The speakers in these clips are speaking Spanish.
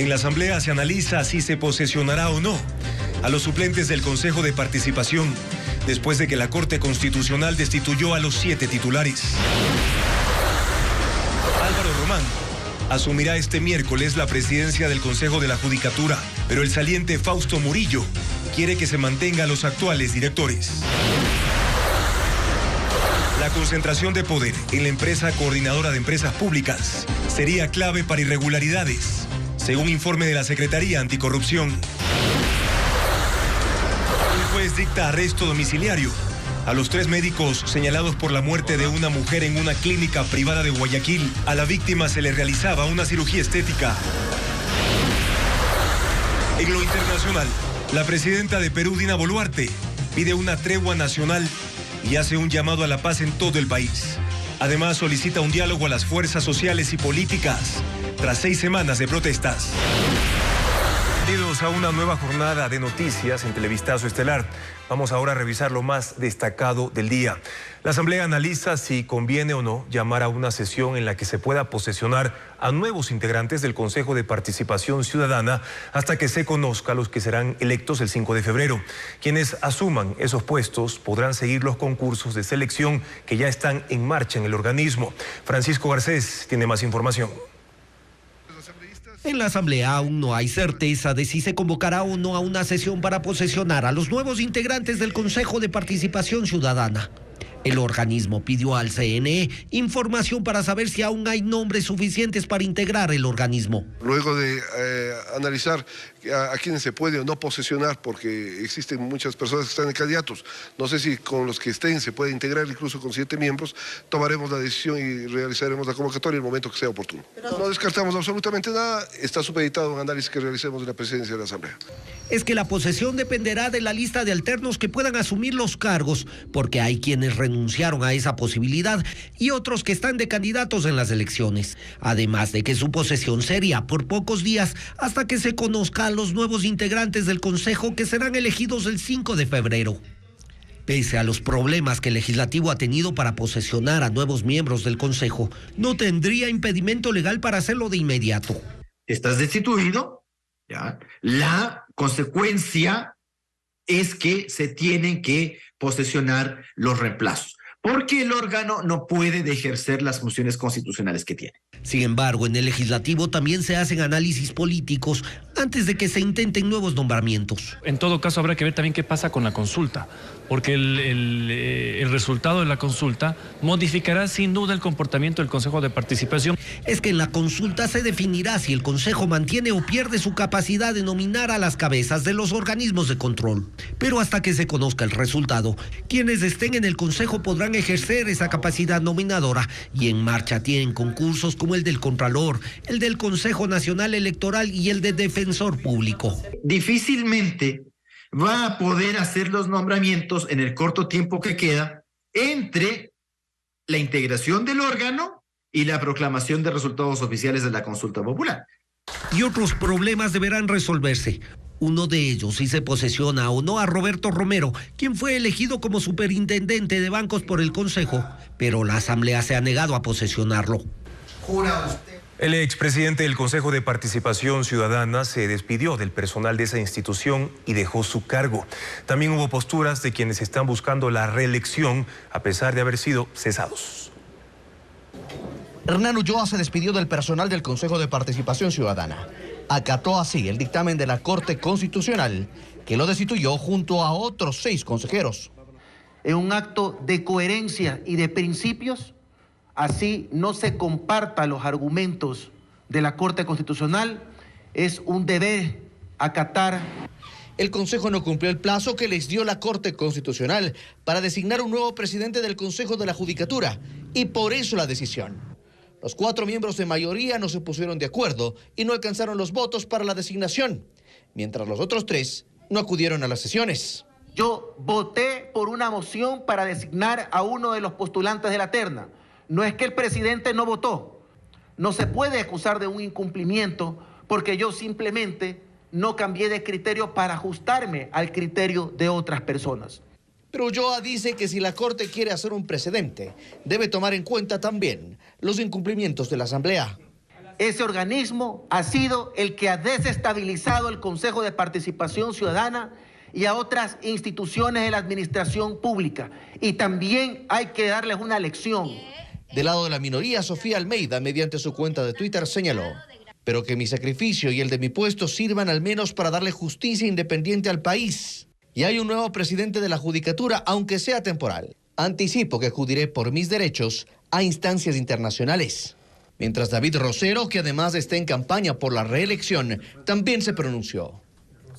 En la Asamblea se analiza si se posesionará o no a los suplentes del Consejo de Participación, después de que la Corte Constitucional destituyó a los 7 titulares. Álvaro Román asumirá este miércoles la presidencia del Consejo de la Judicatura, pero el saliente Fausto Murillo quiere que se mantenga a los actuales directores. La concentración de poder en la empresa coordinadora de empresas públicas sería clave para irregularidades, según informe de la Secretaría Anticorrupción. Un juez dicta arresto domiciliario a los 3 médicos señalados por la muerte de una mujer en una clínica privada de Guayaquil. A la víctima se le realizaba una cirugía estética. En lo internacional, la presidenta de Perú, Dina Boluarte, pide una tregua nacional y hace un llamado a la paz en todo el país. Además, solicita un diálogo a las fuerzas sociales y políticas tras 6 semanas de protestas. Bienvenidos a una nueva jornada de noticias en Televistazo Estelar. Vamos ahora a revisar lo más destacado del día. La Asamblea analiza si conviene o no llamar a una sesión en la que se pueda posesionar a nuevos integrantes del Consejo de Participación Ciudadana hasta que se conozca los que serán electos el 5 de febrero. Quienes asuman esos puestos podrán seguir los concursos de selección que ya están en marcha en el organismo. Francisco Garcés tiene más información. En la Asamblea aún no hay certeza de si se convocará o no a una sesión para posesionar a los nuevos integrantes del Consejo de Participación Ciudadana. El organismo pidió al CNE información para saber si aún hay nombres suficientes para integrar el organismo. Luego de analizar a quienes se puede o no posesionar, porque existen muchas personas que están en candidatos, no sé si con los que estén se puede integrar incluso con 7 miembros, tomaremos la decisión y realizaremos la convocatoria en el momento que sea oportuno. No descartamos absolutamente nada, está supeditado a un análisis que realicemos de la presidencia de la Asamblea. Es que la posesión dependerá de la lista de alternos que puedan asumir los cargos, porque hay quienes renunciaron a esa posibilidad y otros que están de candidatos en las elecciones. Además de que su posesión sería por pocos días hasta que se conozca a los nuevos integrantes del Consejo que serán elegidos el 5 de febrero. Pese a los problemas que el Legislativo ha tenido para posesionar a nuevos miembros del Consejo, no tendría impedimento legal para hacerlo de inmediato. Estás destituido, ¿ya? La consecuencia es que se tienen que posesionar los reemplazos, porque el órgano no puede ejercer las funciones constitucionales que tiene. Sin embargo, en el Legislativo también se hacen análisis políticos antes de que se intenten nuevos nombramientos. En todo caso, habrá que ver también qué pasa con la consulta, porque el resultado de la consulta modificará sin duda el comportamiento del Consejo de Participación. Es que en la consulta se definirá si el Consejo mantiene o pierde su capacidad de nominar a las cabezas de los organismos de control. Pero hasta que se conozca el resultado, quienes estén en el Consejo podrán ejercer esa capacidad nominadora y en marcha tienen concursos como el del Contralor, el del Consejo Nacional Electoral y el de Defensor Público. Difícilmente va a poder hacer los nombramientos en el corto tiempo que queda entre la integración del órgano y la proclamación de resultados oficiales de la consulta popular. Y otros problemas deberán resolverse. Uno de ellos, si se posesiona o no a Roberto Romero, quien fue elegido como superintendente de bancos por el Consejo, pero la Asamblea se ha negado a posesionarlo. ¿Jura usted? El expresidente del Consejo de Participación Ciudadana se despidió del personal de esa institución y dejó su cargo. También hubo posturas de quienes están buscando la reelección a pesar de haber sido cesados. Hernán Ulloa se despidió del personal del Consejo de Participación Ciudadana. Acató así el dictamen de la Corte Constitucional, que lo destituyó junto a otros 6 consejeros. En un acto de coherencia y de principios, así no se compartan los argumentos de la Corte Constitucional, es un deber acatar. El Consejo no cumplió el plazo que les dio la Corte Constitucional para designar un nuevo presidente del Consejo de la Judicatura, y por eso la decisión. Los 4 miembros de mayoría no se pusieron de acuerdo y no alcanzaron los votos para la designación, mientras los otros 3 no acudieron a las sesiones. Yo voté por una moción para designar a uno de los postulantes de la terna. No es que el presidente no votó. No se puede acusar de un incumplimiento porque yo simplemente no cambié de criterio para ajustarme al criterio de otras personas. Pero Ulloa dice que si la Corte quiere hacer un precedente, debe tomar en cuenta también los incumplimientos de la Asamblea. Ese organismo ha sido el que ha desestabilizado el Consejo de Participación Ciudadana y a otras instituciones de la administración pública. Y también hay que darles una lección. Del lado de la minoría, Sofía Almeida, mediante su cuenta de Twitter, señaló: pero que mi sacrificio y el de mi puesto sirvan al menos para darle justicia independiente al país. Y hay un nuevo presidente de la Judicatura, aunque sea temporal. Anticipo que acudiré por mis derechos a instancias internacionales. Mientras David Rosero, que además está en campaña por la reelección, también se pronunció.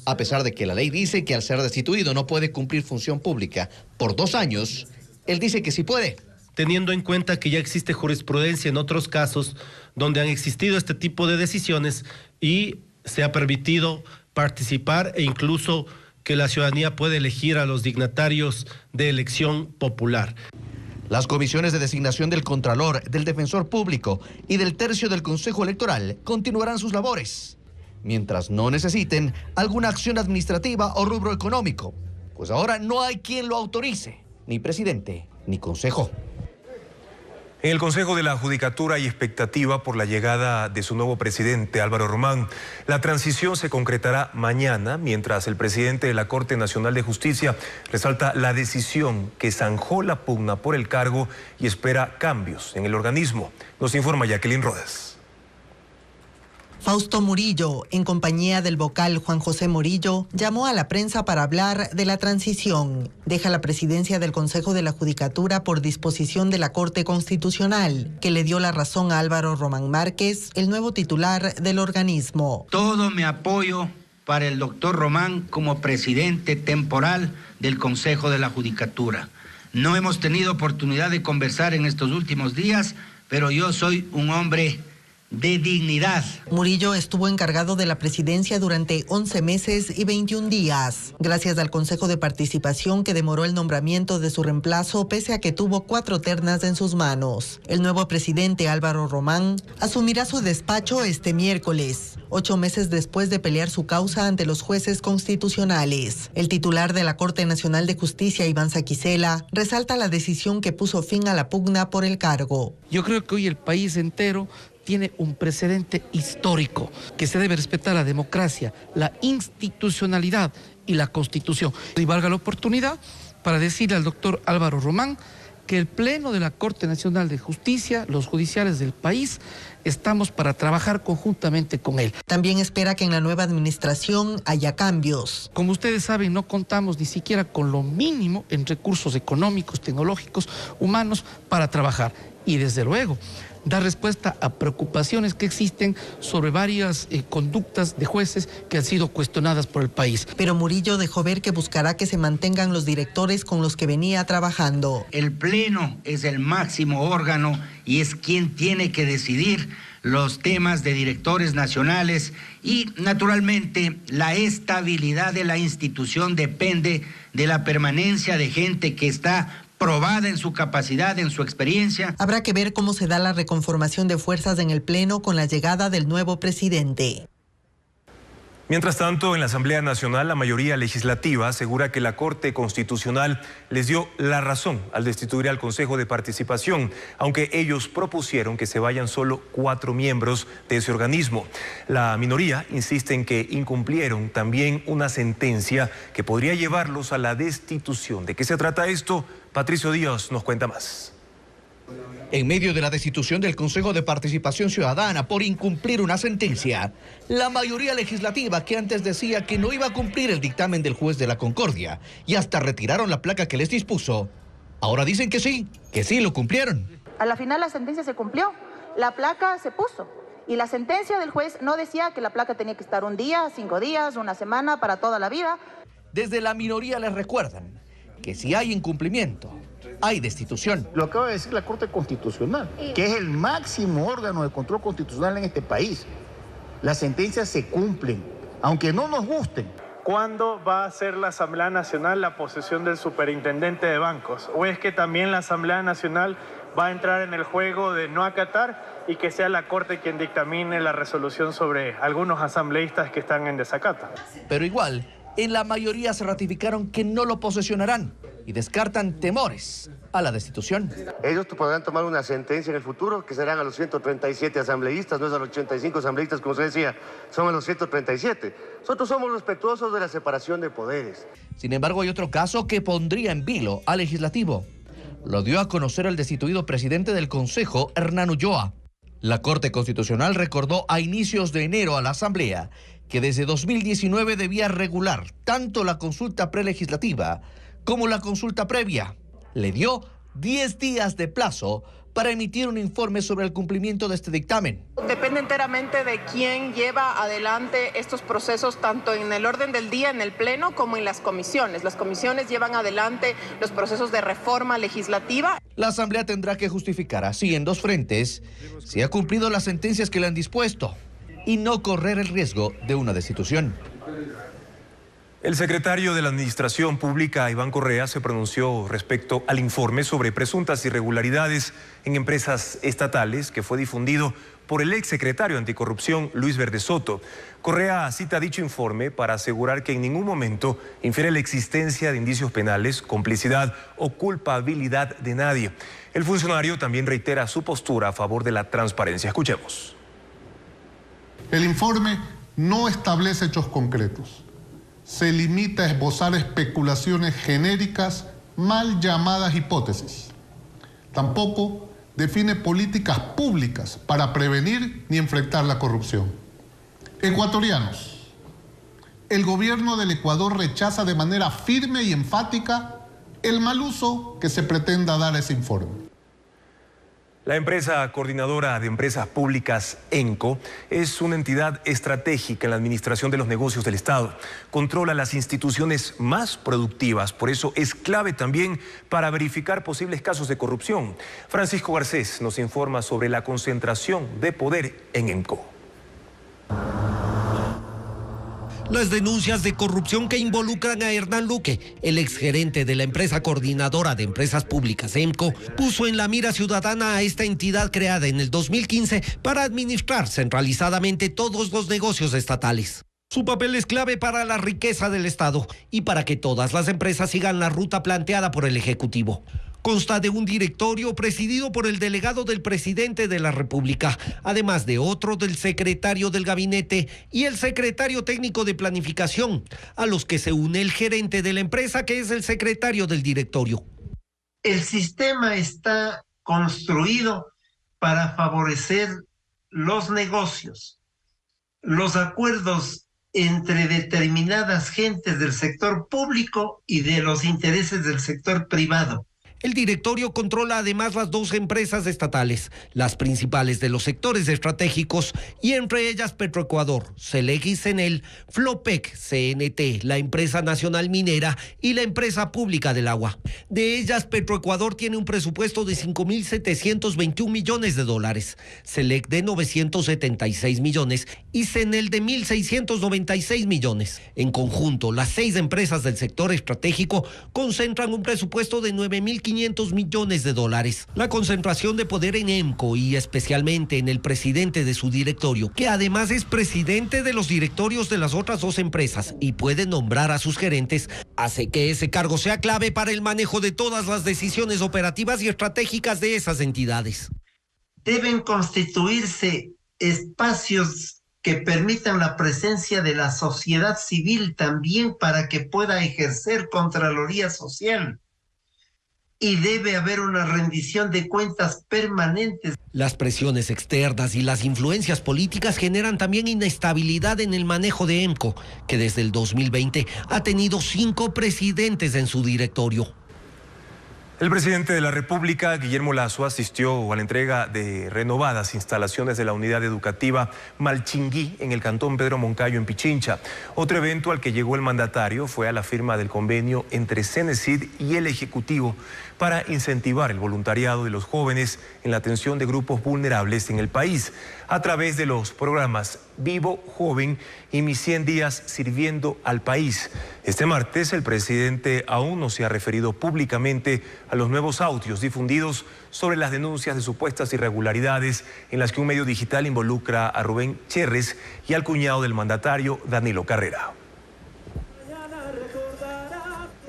A pesar de que la ley dice que al ser destituido no puede cumplir función pública por 2 años, él dice que sí puede. Teniendo en cuenta que ya existe jurisprudencia en otros casos donde han existido este tipo de decisiones y se ha permitido participar e incluso que la ciudadanía puede elegir a los dignatarios de elección popular. Las comisiones de designación del Contralor, del Defensor Público y del tercio del Consejo Electoral continuarán sus labores, mientras no necesiten alguna acción administrativa o rubro económico, pues ahora no hay quien lo autorice, ni presidente ni consejo. En el Consejo de la Judicatura hay expectativa por la llegada de su nuevo presidente, Álvaro Román. La transición se concretará mañana, mientras el presidente de la Corte Nacional de Justicia resalta la decisión que zanjó la pugna por el cargo y espera cambios en el organismo. Nos informa Jacqueline Rodas. Fausto Murillo, en compañía del vocal Juan José Murillo, llamó a la prensa para hablar de la transición. Deja la presidencia del Consejo de la Judicatura por disposición de la Corte Constitucional, que le dio la razón a Álvaro Román Márquez, el nuevo titular del organismo. Todo mi apoyo para el doctor Román como presidente temporal del Consejo de la Judicatura. No hemos tenido oportunidad de conversar en estos últimos días, pero yo soy un hombre de dignidad. Murillo estuvo encargado de la presidencia durante 11 meses y 21 días, gracias al Consejo de Participación que demoró el nombramiento de su reemplazo pese a que tuvo 4 ternas en sus manos. El nuevo presidente Álvaro Román asumirá su despacho este miércoles, 8 meses después de pelear su causa ante los jueces constitucionales. El titular de la Corte Nacional de Justicia, Iván Saquicela, resalta la decisión que puso fin a la pugna por el cargo. Yo creo que hoy el país entero tiene un precedente histórico, que se debe respetar la democracia, la institucionalidad y la Constitución. Y valga la oportunidad para decirle al doctor Álvaro Román que el Pleno de la Corte Nacional de Justicia, los judiciales del país, estamos para trabajar conjuntamente con él. También espera que en la nueva administración haya cambios. Como ustedes saben, no contamos ni siquiera con lo mínimo en recursos económicos, tecnológicos, humanos para trabajar. Y desde luego, dar respuesta a preocupaciones que existen sobre varias conductas de jueces que han sido cuestionadas por el país. Pero Murillo dejó ver que buscará que se mantengan los directores con los que venía trabajando. El Pleno es el máximo órgano y es quien tiene que decidir los temas de directores nacionales y, naturalmente, la estabilidad de la institución depende de la permanencia de gente que está probada en su capacidad, en su experiencia. Habrá que ver cómo se da la reconformación de fuerzas en el Pleno con la llegada del nuevo presidente. Mientras tanto, en la Asamblea Nacional, la mayoría legislativa asegura que la Corte Constitucional les dio la razón al destituir al Consejo de Participación, aunque ellos propusieron que se vayan solo 4 miembros de ese organismo. La minoría insiste en que incumplieron también una sentencia que podría llevarlos a la destitución. ¿De qué se trata esto? Patricio Díaz nos cuenta más. En medio de la destitución del Consejo de Participación Ciudadana por incumplir una sentencia, la mayoría legislativa, que antes decía que no iba a cumplir el dictamen del juez de la Concordia y hasta retiraron la placa que les dispuso, ahora dicen que sí lo cumplieron. A la final la sentencia se cumplió, la placa se puso y la sentencia del juez no decía que la placa tenía que estar 1 día, 5 días, 1 semana, para toda la vida. Desde la minoría les recuerdan que si hay incumplimiento, hay destitución. Lo acaba de decir la Corte Constitucional, que es el máximo órgano de control constitucional en este país. Las sentencias se cumplen, aunque no nos gusten. ¿Cuándo va a ser la Asamblea Nacional la posesión del superintendente de bancos? ¿O es que también la Asamblea Nacional va a entrar en el juego de no acatar y que sea la Corte quien dictamine la resolución sobre algunos asambleístas que están en desacato? Pero igual, en la mayoría se ratificaron que no lo posesionarán. y descartan temores a la destitución. Ellos podrán tomar una sentencia en el futuro que serán a los 137 asambleístas, no es a los 85 asambleístas como usted decía, son a los 137. Nosotros somos respetuosos de la separación de poderes. Sin embargo, hay otro caso que pondría en vilo al legislativo. Lo dio a conocer el destituido presidente del Consejo, Hernán Ulloa. La Corte Constitucional recordó a inicios de enero a la Asamblea que desde 2019 debía regular tanto la consulta prelegislativa como la consulta previa. Le dio 10 días de plazo para emitir un informe sobre el cumplimiento de este dictamen. Depende enteramente de quién lleva adelante estos procesos, tanto en el orden del día, en el Pleno, como en las comisiones. Las comisiones llevan adelante los procesos de reforma legislativa. La Asamblea tendrá que justificar así en 2 frentes si ha cumplido las sentencias que le han dispuesto y no correr el riesgo de una destitución. El secretario de la Administración Pública, Iván Correa, se pronunció respecto al informe sobre presuntas irregularidades en empresas estatales que fue difundido por el exsecretario anticorrupción, Luis Verde Soto. Correa cita dicho informe para asegurar que en ningún momento infiere la existencia de indicios penales, complicidad o culpabilidad de nadie. El funcionario también reitera su postura a favor de la transparencia. Escuchemos. El informe no establece hechos concretos. Se limita a esbozar especulaciones genéricas, mal llamadas hipótesis. Tampoco define políticas públicas para prevenir ni enfrentar la corrupción. Ecuatorianos, el gobierno del Ecuador rechaza de manera firme y enfática el mal uso que se pretenda dar a ese informe. La empresa coordinadora de empresas públicas, ENCO, es una entidad estratégica en la administración de los negocios del Estado. Controla las instituciones más productivas, por eso es clave también para verificar posibles casos de corrupción. Francisco Garcés nos informa sobre la concentración de poder en ENCO. Las denuncias de corrupción que involucran a Hernán Luque, el exgerente de la empresa coordinadora de empresas públicas, EMCO, puso en la mira ciudadana a esta entidad creada en el 2015 para administrar centralizadamente todos los negocios estatales. Su papel es clave para la riqueza del Estado y para que todas las empresas sigan la ruta planteada por el Ejecutivo. Consta de un directorio presidido por el delegado del presidente de la República, además de otro del secretario del gabinete y el secretario técnico de planificación, a los que se une el gerente de la empresa, que es el secretario del directorio. El sistema está construido para favorecer los negocios, los acuerdos entre determinadas gentes del sector público y de los intereses del sector privado. El directorio controla además las 2 empresas estatales, las principales de los sectores estratégicos, y entre ellas Petroecuador, Selec y Senel, Flopec, CNT, la empresa nacional minera y la empresa pública del agua. De ellas, Petroecuador tiene un presupuesto de $5.721 millones, Selec de 976 millones y Senel de 1.696 millones. En conjunto, las 6 empresas del sector estratégico concentran un presupuesto de $9.500 millones. La concentración de poder en EMCO y especialmente en el presidente de su directorio, que además es presidente de los directorios de las otras 2 empresas y puede nombrar a sus gerentes, hace que ese cargo sea clave para el manejo de todas las decisiones operativas y estratégicas de esas entidades. Deben constituirse espacios que permitan la presencia de la sociedad civil también para que pueda ejercer Contraloría Social. Y debe haber una rendición de cuentas permanentes. Las presiones externas y las influencias políticas generan también inestabilidad en el manejo de EMCO, que desde el 2020 ha tenido 5 presidentes en su directorio. El presidente de la República, Guillermo Lasso, asistió a la entrega de renovadas instalaciones de la unidad educativa Malchinguí en el cantón Pedro Moncayo, en Pichincha. Otro evento al que llegó el mandatario fue a la firma del convenio entre Cenecid y el Ejecutivo para incentivar el voluntariado de los jóvenes en la atención de grupos vulnerables en el país a través de los programas Vivo Joven y Mis 100 días sirviendo al país. Este martes el presidente aún no se ha referido públicamente a los nuevos audios difundidos sobre las denuncias de supuestas irregularidades en las que un medio digital involucra a Rubén Cherres y al cuñado del mandatario, Danilo Carrera.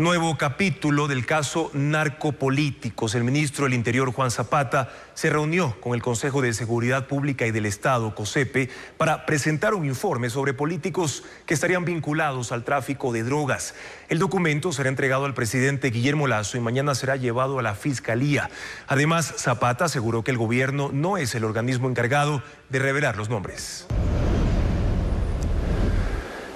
Nuevo capítulo del caso narcopolíticos. El ministro del Interior, Juan Zapata, se reunió con el Consejo de Seguridad Pública y del Estado, COSEPE, para presentar un informe sobre políticos que estarían vinculados al tráfico de drogas. El documento será entregado al presidente Guillermo Lasso y mañana será llevado a la Fiscalía. Además, Zapata aseguró que el gobierno no es el organismo encargado de revelar los nombres.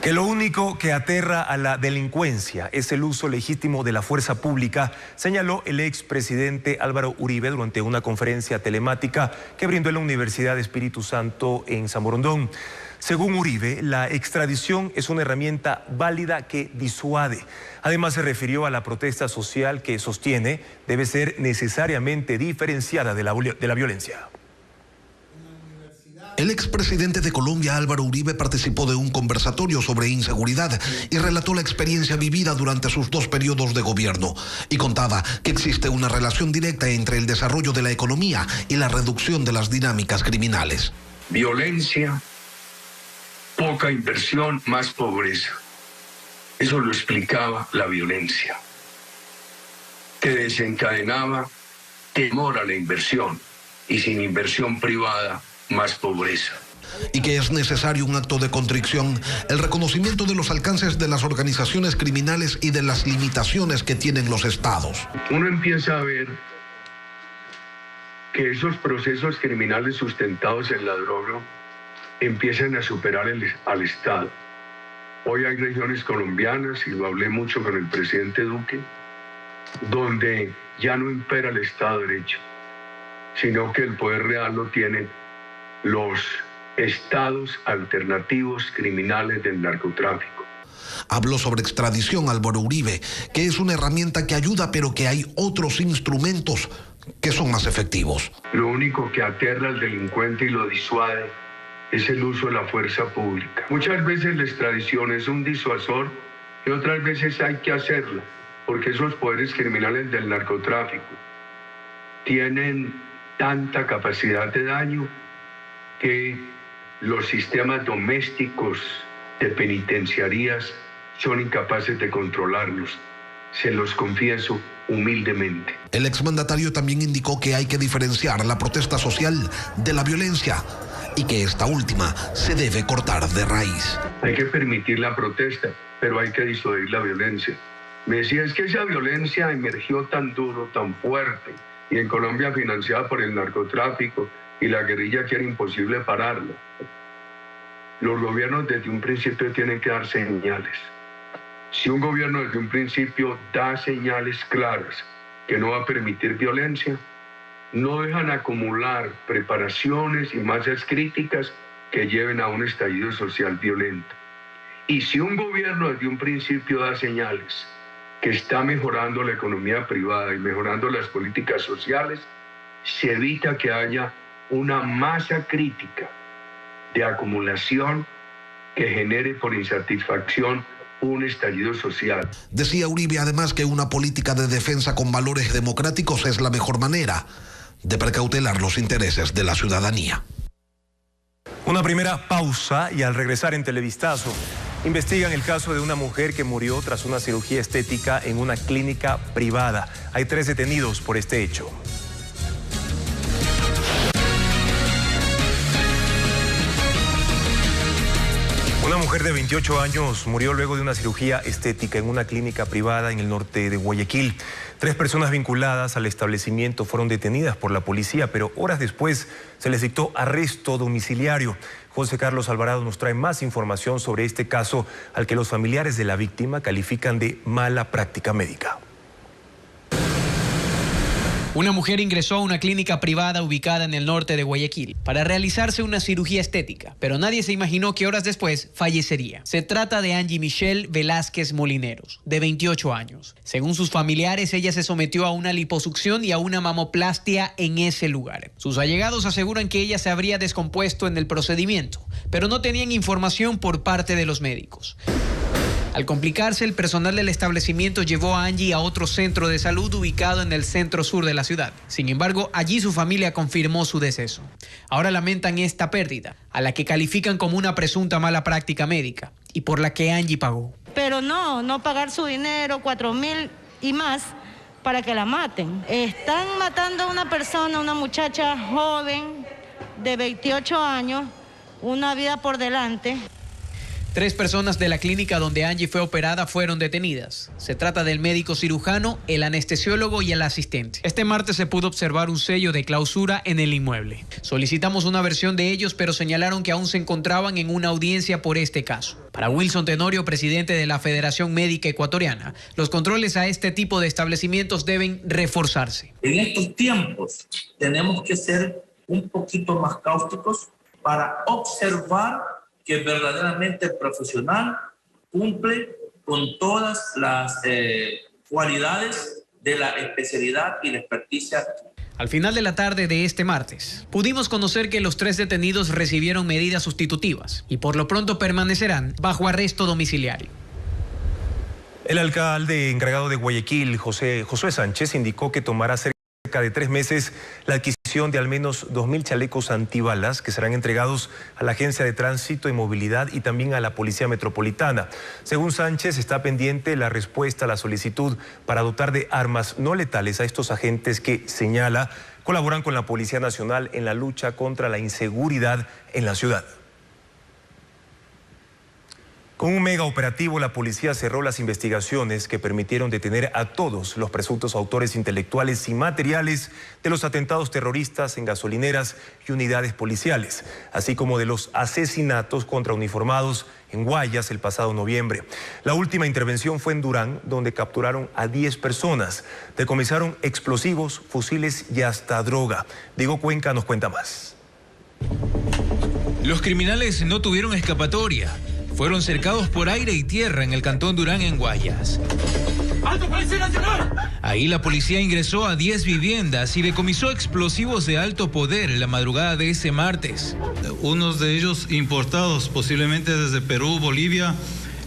Que lo único que aterra a la delincuencia es el uso legítimo de la fuerza pública, señaló el expresidente Álvaro Uribe durante una conferencia telemática que brindó en la Universidad de Espíritu Santo en San Borondón. Según Uribe, la extradición es una herramienta válida que disuade. Además, se refirió a la protesta social que sostiene debe ser necesariamente diferenciada de la violencia. El expresidente de Colombia, Álvaro Uribe, participó de un conversatorio sobre inseguridad y relató la experiencia vivida durante sus 2 periodos de gobierno y contaba que existe una relación directa entre el desarrollo de la economía y la reducción de las dinámicas criminales. Violencia, poca inversión, más pobreza. Eso lo explicaba la violencia, que desencadenaba temor a la inversión y sin inversión privada, más pobreza. Y que es necesario un acto de contrición, el reconocimiento de los alcances de las organizaciones criminales y de las limitaciones que tienen los estados. Uno empieza a ver que esos procesos criminales sustentados en la droga empiezan a superar al Estado. Hoy hay regiones colombianas, y lo hablé mucho con el presidente Duque, donde ya no impera el Estado de Derecho, sino que el poder real lo tienen los estados alternativos criminales del narcotráfico. Habló sobre extradición Álvaro Uribe, que es una herramienta que ayuda, pero que hay otros instrumentos que son más efectivos. Lo único que aterra al delincuente y lo disuade es el uso de la fuerza pública. Muchas veces la extradición es un disuasor y otras veces hay que hacerla, porque esos poderes criminales del narcotráfico tienen tanta capacidad de daño que los sistemas domésticos de penitenciarías son incapaces de controlarlos. Se los confieso humildemente. El exmandatario también indicó que hay que diferenciar la protesta social de la violencia y que esta última se debe cortar de raíz. Hay que permitir la protesta, pero hay que disuadir la violencia. Me decía, es que esa violencia emergió tan duro, tan fuerte, y en Colombia financiada por el narcotráfico, y la guerrilla que era imposible pararla. Los gobiernos desde un principio tienen que dar señales. Si un gobierno desde un principio da señales claras que no va a permitir violencia, no dejan acumular preparaciones y masas críticas que lleven a un estallido social violento. Y si un gobierno desde un principio da señales que está mejorando la economía privada y mejorando las políticas sociales, se evita que haya una masa crítica de acumulación que genere por insatisfacción un estallido social. Decía Uribe además que una política de defensa con valores democráticos es la mejor manera de precautelar los intereses de la ciudadanía. Una primera pausa y al regresar en Televistazo, investigan el caso de una mujer que murió tras una cirugía estética en una clínica privada. Hay 3 detenidos por este hecho. Una mujer de 28 años murió luego de una cirugía estética en una clínica privada en el norte de Guayaquil. 3 personas vinculadas al establecimiento fueron detenidas por la policía, pero horas después se les dictó arresto domiciliario. José Carlos Alvarado nos trae más información sobre este caso al que los familiares de la víctima califican de mala práctica médica. Una mujer ingresó a una clínica privada ubicada en el norte de Guayaquil para realizarse una cirugía estética, pero nadie se imaginó que horas después fallecería. Se trata de Angie Michelle Velázquez Molineros, de 28 años. Según sus familiares, ella se sometió a una liposucción y a una mamoplastia en ese lugar. Sus allegados aseguran que ella se habría descompuesto en el procedimiento, pero no tenían información por parte de los médicos. Al complicarse, el personal del establecimiento llevó a Angie a otro centro de salud ubicado en el centro sur de la ciudad. Sin embargo, allí su familia confirmó su deceso. Ahora lamentan esta pérdida, a la que califican como una presunta mala práctica médica y por la que Angie pagó. pero no pagar su dinero, 4.000 y más, para que la maten. Están matando a una persona, una muchacha joven de 28 años, una vida por delante. 3 personas de la clínica donde Angie fue operada fueron detenidas. Se trata del médico cirujano, el anestesiólogo y el asistente. Este martes se pudo observar un sello de clausura en el inmueble. Solicitamos una versión de ellos, pero señalaron que aún se encontraban en una audiencia por este caso. Para Wilson Tenorio, presidente de la Federación Médica Ecuatoriana, los controles a este tipo de establecimientos deben reforzarse. En estos tiempos tenemos que ser un poquito más cáusticos para observar que verdaderamente el profesional cumple con todas las cualidades de la especialidad y la experticia. Al final de la tarde de este martes, pudimos conocer que los 3 detenidos recibieron medidas sustitutivas y por lo pronto permanecerán bajo arresto domiciliario. El alcalde encargado de Guayaquil, Josué Sánchez, indicó que tomará cerca de 3 meses la adquisición de al menos 2.000 chalecos antibalas que serán entregados a la Agencia de Tránsito y Movilidad y también a la Policía Metropolitana. Según Sánchez, está pendiente la respuesta a la solicitud para dotar de armas no letales a estos agentes que, señala, colaboran con la Policía Nacional en la lucha contra la inseguridad en la ciudad. Con un mega operativo, la policía cerró las investigaciones que permitieron detener a todos los presuntos autores intelectuales y materiales de los atentados terroristas en gasolineras y unidades policiales, así como de los asesinatos contra uniformados en Guayas el pasado noviembre. La última intervención fue en Durán, donde capturaron a 10 personas, decomisaron explosivos, fusiles y hasta droga. Diego Cuenca nos cuenta más. Los criminales no tuvieron escapatoria. Fueron cercados por aire y tierra en el cantón Durán, en Guayas. ¡Alto, Policía Nacional! Ahí la policía ingresó a 10 viviendas y decomisó explosivos de alto poder en la madrugada de ese martes. Unos de ellos importados, posiblemente desde Perú, Bolivia.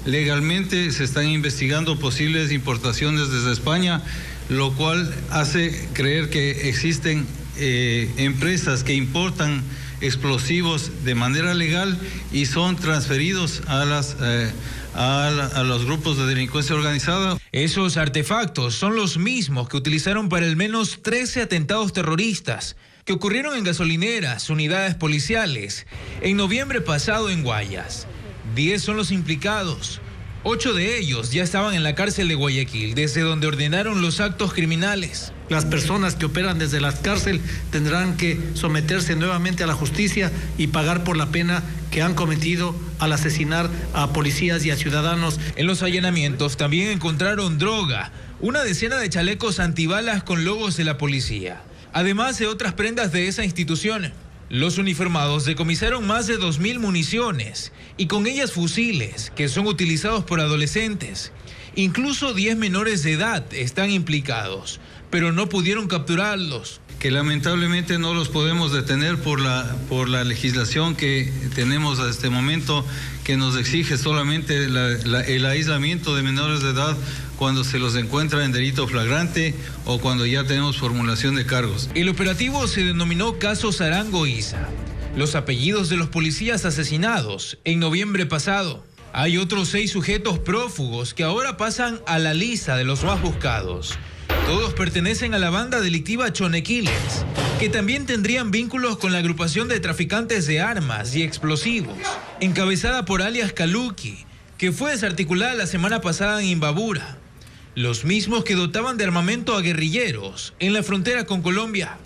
Legalmente se están investigando posibles importaciones desde España, lo cual hace creer que existen empresas que importan explosivos de manera legal y son transferidos a los grupos de delincuencia organizada. Esos artefactos son los mismos que utilizaron para al menos 13 atentados terroristas que ocurrieron en gasolineras, unidades policiales, en noviembre pasado en Guayas. 10 son los implicados. 8 de ellos ya estaban en la cárcel de Guayaquil, desde donde ordenaron los actos criminales. Las personas que operan desde la cárcel tendrán que someterse nuevamente a la justicia y pagar por la pena que han cometido al asesinar a policías y a ciudadanos. En los allanamientos también encontraron droga, una decena de chalecos antibalas con logos de la policía, además de otras prendas de esa institución. Los uniformados decomisaron más de 2.000 municiones y con ellas fusiles que son utilizados por adolescentes. Incluso 10 menores de edad están implicados, pero no pudieron capturarlos. Que lamentablemente no los podemos detener por la legislación que tenemos a este momento, que nos exige solamente el aislamiento de menores de edad cuando se los encuentra en delito flagrante o cuando ya tenemos formulación de cargos. El operativo se denominó Caso Sarango Isa. Los apellidos de los policías asesinados en noviembre pasado. Hay otros 6 sujetos prófugos que ahora pasan a la lista de los más buscados. Todos pertenecen a la banda delictiva Chonequiles, que también tendrían vínculos con la agrupación de traficantes de armas y explosivos, encabezada por alias Kaluki, que fue desarticulada la semana pasada en Imbabura. Los mismos que dotaban de armamento a guerrilleros en la frontera con Colombia.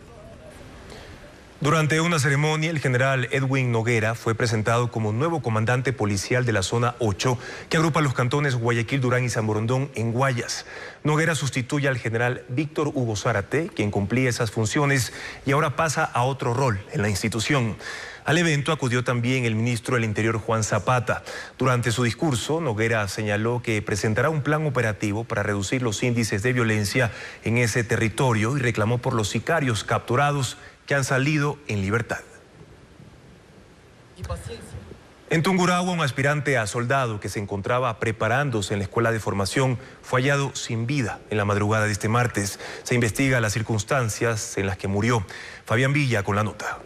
Durante una ceremonia, el general Edwin Noguera fue presentado como nuevo comandante policial de la zona 8, que agrupa los cantones Guayaquil, Durán y San Borondón en Guayas. Noguera sustituye al general Víctor Hugo Zárate, quien cumplía esas funciones y ahora pasa a otro rol en la institución. Al evento acudió también el ministro del Interior, Juan Zapata. Durante su discurso, Noguera señaló que presentará un plan operativo para reducir los índices de violencia en ese territorio y reclamó por los sicarios capturados que han salido en libertad. En Tungurahua, un aspirante a soldado que se encontraba preparándose en la escuela de formación fue hallado sin vida en la madrugada de este martes. Se investiga las circunstancias en las que murió. Fabián Villa con la nota.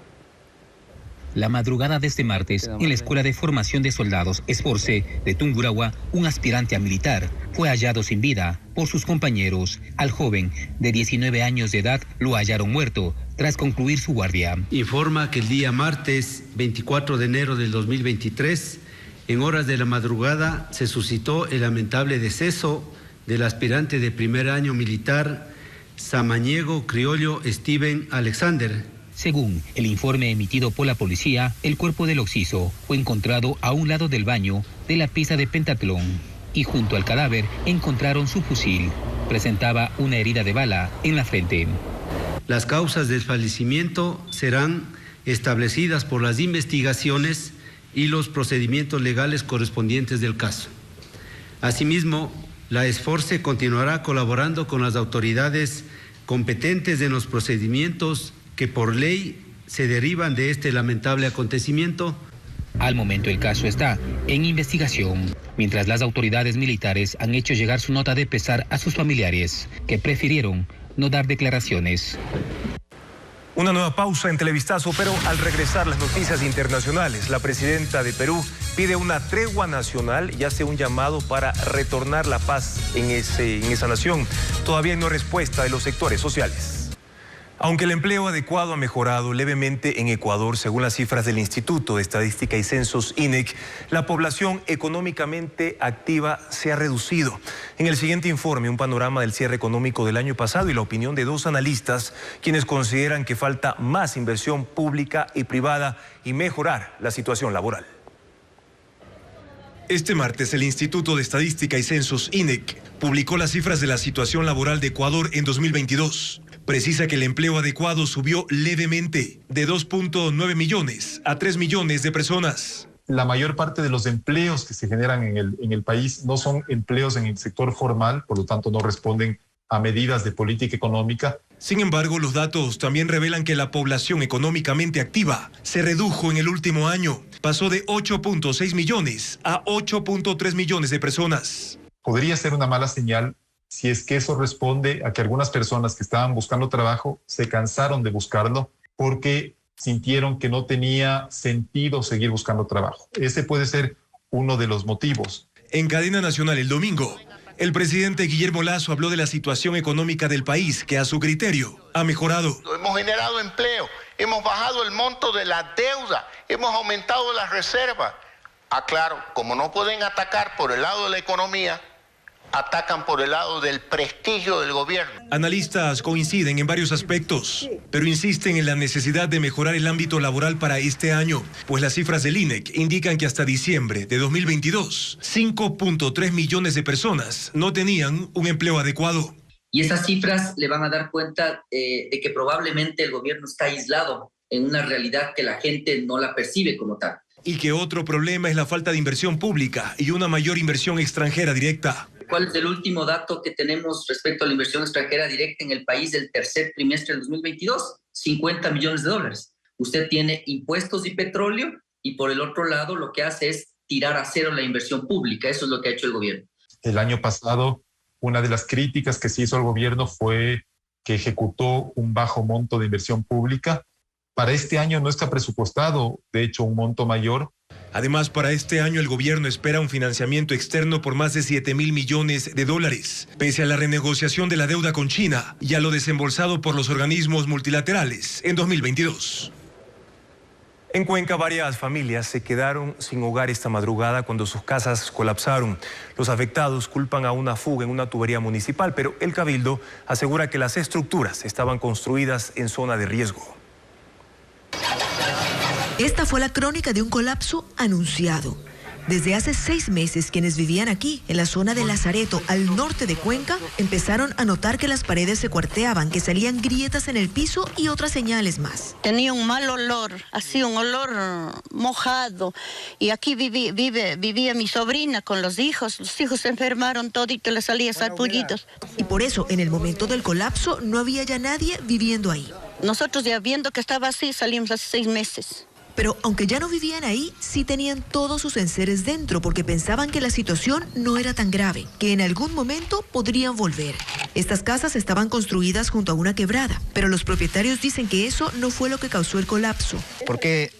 La madrugada de este martes, en la Escuela de Formación de Soldados Esforce de Tungurahua, un aspirante a militar fue hallado sin vida por sus compañeros. Al joven, de 19 años de edad, lo hallaron muerto tras concluir su guardia. Informa que el día martes 24 de enero del 2023, en horas de la madrugada, se suscitó el lamentable deceso del aspirante de primer año militar Samaniego Criollo Steven Alexander. Según el informe emitido por la policía, el cuerpo del occiso fue encontrado a un lado del baño de la pista de pentatlón y junto al cadáver encontraron su fusil. Presentaba una herida de bala en la frente. Las causas del fallecimiento serán establecidas por las investigaciones y los procedimientos legales correspondientes del caso. Asimismo, la Esforce continuará colaborando con las autoridades competentes en los procedimientos que por ley se derivan de este lamentable acontecimiento. Al momento el caso está en investigación, mientras las autoridades militares han hecho llegar su nota de pesar a sus familiares, que prefirieron no dar declaraciones. Una nueva pausa en Televistazo, pero al regresar las noticias internacionales, la presidenta de Perú pide una tregua nacional y hace un llamado para retornar la paz en esa nación. Todavía no hay respuesta de los sectores sociales. Aunque el empleo adecuado ha mejorado levemente en Ecuador, según las cifras del Instituto de Estadística y Censos INEC, la población económicamente activa se ha reducido. En el siguiente informe, un panorama del cierre económico del año pasado y la opinión de dos analistas, quienes consideran que falta más inversión pública y privada y mejorar la situación laboral. Este martes, el Instituto de Estadística y Censos INEC publicó las cifras de la situación laboral de Ecuador en 2022. Precisa que el empleo adecuado subió levemente de 2.9 millones a 3 millones de personas. La mayor parte de los empleos que se generan en el país no son empleos en el sector formal, por lo tanto no responden a medidas de política económica. Sin embargo, los datos también revelan que la población económicamente activa se redujo en el último año. Pasó de 8.6 millones a 8.3 millones de personas. Podría ser una mala señal si es que eso responde a que algunas personas que estaban buscando trabajo se cansaron de buscarlo porque sintieron que no tenía sentido seguir buscando trabajo. Ese puede ser uno de los motivos. En cadena nacional el domingo, el presidente Guillermo Lasso habló de la situación económica del país, que a su criterio ha mejorado. Hemos generado empleo, hemos bajado el monto de la deuda, hemos aumentado las reservas. Claro, como no pueden atacar por el lado de la economía, atacan por el lado del prestigio del gobierno. Analistas coinciden en varios aspectos, pero insisten en la necesidad de mejorar el ámbito laboral para este año, pues las cifras del INEC indican que hasta diciembre de 2022, 5.3 millones de personas no tenían un empleo adecuado. Y esas cifras le van a dar cuenta de que probablemente el gobierno está aislado en una realidad que la gente no la percibe como tal. Y que otro problema es la falta de inversión pública y una mayor inversión extranjera directa. ¿Cuál es el último dato que tenemos respecto a la inversión extranjera directa en el país del tercer trimestre del 2022? 50 millones de dólares. Usted tiene impuestos y petróleo y por el otro lado lo que hace es tirar a cero la inversión pública. Eso es lo que ha hecho el gobierno. El año pasado, una de las críticas que se hizo al gobierno fue que ejecutó un bajo monto de inversión pública. Para este año no está presupuestado, de hecho, un monto mayor. Además, para este año el gobierno espera un financiamiento externo por más de 7.000 millones de dólares, pese a la renegociación de la deuda con China y a lo desembolsado por los organismos multilaterales en 2022. En Cuenca, varias familias se quedaron sin hogar esta madrugada cuando sus casas colapsaron. Los afectados culpan a una fuga en una tubería municipal, pero el Cabildo asegura que las estructuras estaban construidas en zona de riesgo. Esta fue la crónica de un colapso anunciado. Desde hace 6 meses, quienes vivían aquí, en la zona de Lazareto, al norte de Cuenca, empezaron a notar que las paredes se cuarteaban, que salían grietas en el piso y otras señales más. Tenía un mal olor, así un olor mojado. Y aquí vivía mi sobrina con los hijos se enfermaron todito, les salía sarpullidos. Y por eso, en el momento del colapso, no había ya nadie viviendo ahí. Nosotros ya viendo que estaba así, salimos hace 6 meses. Pero aunque ya no vivían ahí, sí tenían todos sus enseres dentro porque pensaban que la situación no era tan grave, que en algún momento podrían volver. Estas casas estaban construidas junto a una quebrada, pero los propietarios dicen que eso no fue lo que causó el colapso. Porque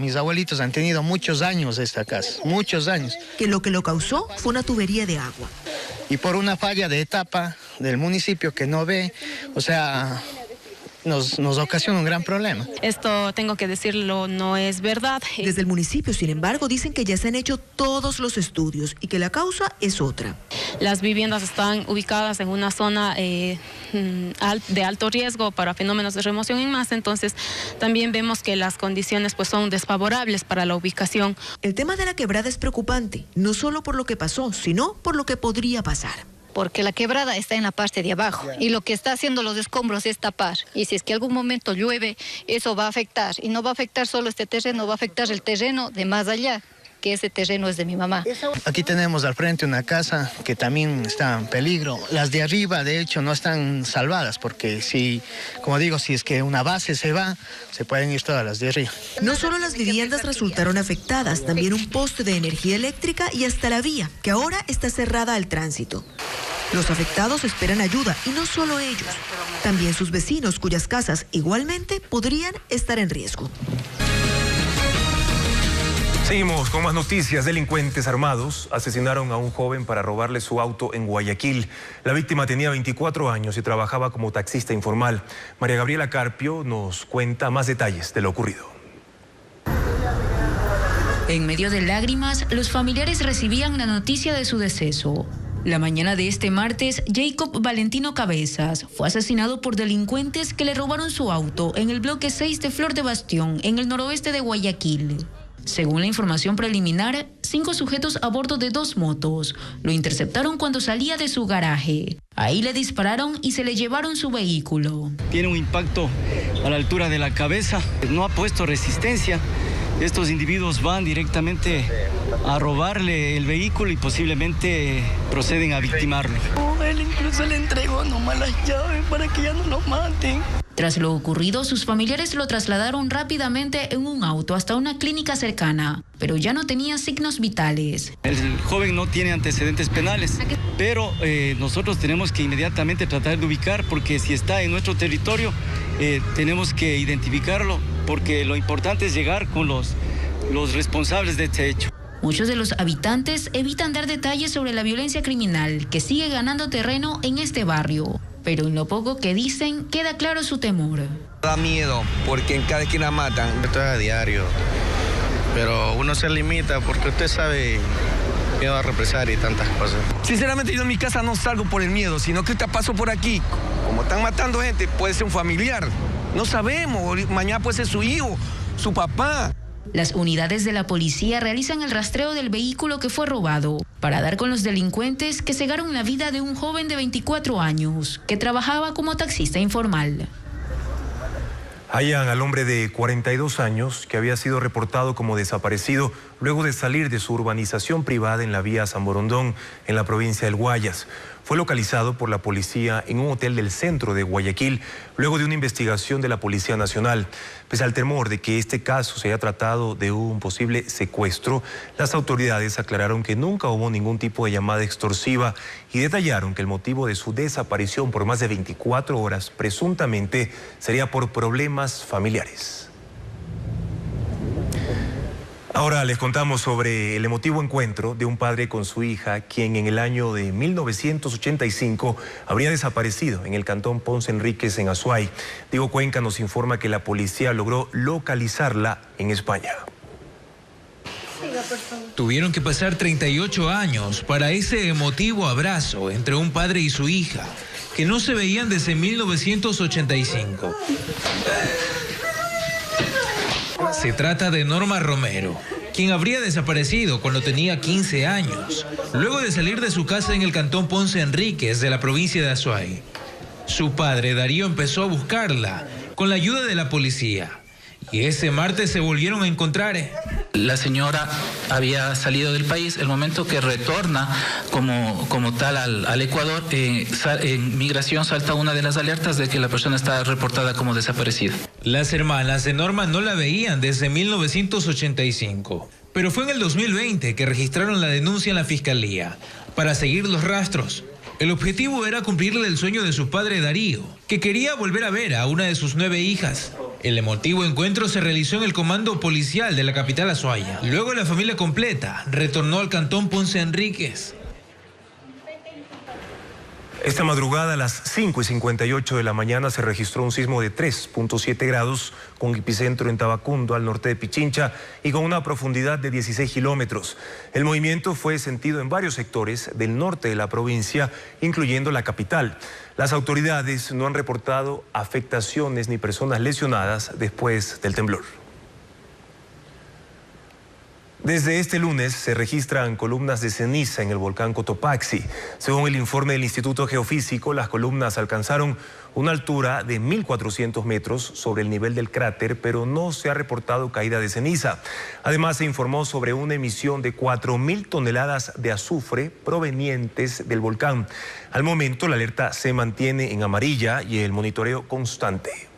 mis abuelitos han tenido muchos años esta casa, muchos años. Que lo causó fue una tubería de agua. Y por una falla de etapa del municipio que no ve, o sea, nos ocasiona un gran problema. Esto, tengo que decirlo, no es verdad. Desde el municipio, sin embargo, dicen que ya se han hecho todos los estudios y que la causa es otra. Las viviendas están ubicadas en una zona de alto riesgo para fenómenos de remoción en masa, entonces también vemos que las condiciones pues son desfavorables para la ubicación. El tema de la quebrada es preocupante, no solo por lo que pasó, sino por lo que podría pasar. Porque la quebrada está en la parte de abajo y lo que está haciendo los escombros es tapar. Y si es que algún momento llueve, eso va a afectar. Y no va a afectar solo este terreno, va a afectar el terreno de más allá, que ese terreno es de mi mamá. Aquí tenemos al frente una casa que también está en peligro. Las de arriba, de hecho, no están salvadas porque si, como digo, si es que una base se va, se pueden ir todas las de arriba. No solo las viviendas resultaron afectadas, también un poste de energía eléctrica y hasta la vía, que ahora está cerrada al tránsito. Los afectados esperan ayuda y no solo ellos, también sus vecinos cuyas casas igualmente podrían estar en riesgo. Seguimos con más noticias. Delincuentes armados asesinaron a un joven para robarle su auto en Guayaquil. La víctima tenía 24 años y trabajaba como taxista informal. María Gabriela Carpio nos cuenta más detalles de lo ocurrido. En medio de lágrimas, los familiares recibían la noticia de su deceso. La mañana de este martes, Jacob Valentino Cabezas fue asesinado por delincuentes que le robaron su auto en el bloque 6 de Flor de Bastión, en el noroeste de Guayaquil. Según la información preliminar, 5 sujetos a bordo de 2 motos lo interceptaron cuando salía de su garaje. Ahí le dispararon y se le llevaron su vehículo. Tiene un impacto a la altura de la cabeza, no ha puesto resistencia. Estos individuos van directamente a robarle el vehículo y posiblemente proceden a victimarlo. Él incluso le entregó nomás las llaves para que ya no lo maten. Tras lo ocurrido, sus familiares lo trasladaron rápidamente en un auto hasta una clínica cercana, pero ya no tenía signos vitales. El joven no tiene antecedentes penales, pero nosotros tenemos que inmediatamente tratar de ubicar, porque si está en nuestro territorio, tenemos que identificarlo, porque lo importante es llegar con los responsables de este hecho. Muchos de los habitantes evitan dar detalles sobre la violencia criminal que sigue ganando terreno en este barrio. Pero en lo poco que dicen, queda claro su temor. Da miedo, porque en cada esquina matan. Esto es a diario, pero uno se limita porque usted sabe miedo a represar y tantas cosas. Sinceramente yo en mi casa no salgo por el miedo, sino que te paso por aquí. Como están matando gente, puede ser un familiar. No sabemos, mañana puede ser su hijo, su papá. Las unidades de la policía realizan el rastreo del vehículo que fue robado para dar con los delincuentes que cegaron la vida de un joven de 24 años que trabajaba como taxista informal. Hallan al hombre de 42 años que había sido reportado como desaparecido luego de salir de su urbanización privada en la vía San Borondón, en la provincia del Guayas. Fue localizado por la policía en un hotel del centro de Guayaquil luego de una investigación de la Policía Nacional. Pese al temor de que este caso se haya tratado de un posible secuestro, las autoridades aclararon que nunca hubo ningún tipo de llamada extorsiva y detallaron que el motivo de su desaparición por más de 24 horas presuntamente sería por problemas familiares. Ahora les contamos sobre el emotivo encuentro de un padre con su hija, quien en el año de 1985 habría desaparecido en el cantón Ponce Enríquez, en Azuay. Diego Cuenca nos informa que la policía logró localizarla en España. Tuvieron que pasar 38 años para ese emotivo abrazo entre un padre y su hija, que no se veían desde 1985. Se trata de Norma Romero, quien habría desaparecido cuando tenía 15 años, luego de salir de su casa en el cantón Ponce Enríquez de la provincia de Azuay. Su padre, Darío, empezó a buscarla con la ayuda de la policía. Y ese martes se volvieron a encontrar. La señora había salido del país. El momento que retorna como tal al Ecuador, en migración salta una de las alertas de que la persona está reportada como desaparecida. Las hermanas de Norma no la veían desde 1985, pero fue en el 2020 que registraron la denuncia en la fiscalía para seguir los rastros. El objetivo era cumplirle el sueño de su padre Darío, que quería volver a ver a una de sus 9 hijas. El emotivo encuentro se realizó en el comando policial de la capital Azuaya. Luego la familia completa retornó al cantón Ponce Enríquez. Esta madrugada a las 5:58 de la mañana se registró un sismo de 3.7 grados con epicentro en Tabacundo, al norte de Pichincha, y con una profundidad de 16 kilómetros. El movimiento fue sentido en varios sectores del norte de la provincia, incluyendo la capital. Las autoridades no han reportado afectaciones ni personas lesionadas después del temblor. Desde este lunes se registran columnas de ceniza en el volcán Cotopaxi. Según el informe del Instituto Geofísico, las columnas alcanzaron una altura de 1.400 metros sobre el nivel del cráter, pero no se ha reportado caída de ceniza. Además, se informó sobre una emisión de 4.000 toneladas de azufre provenientes del volcán. Al momento, la alerta se mantiene en amarilla y el monitoreo constante.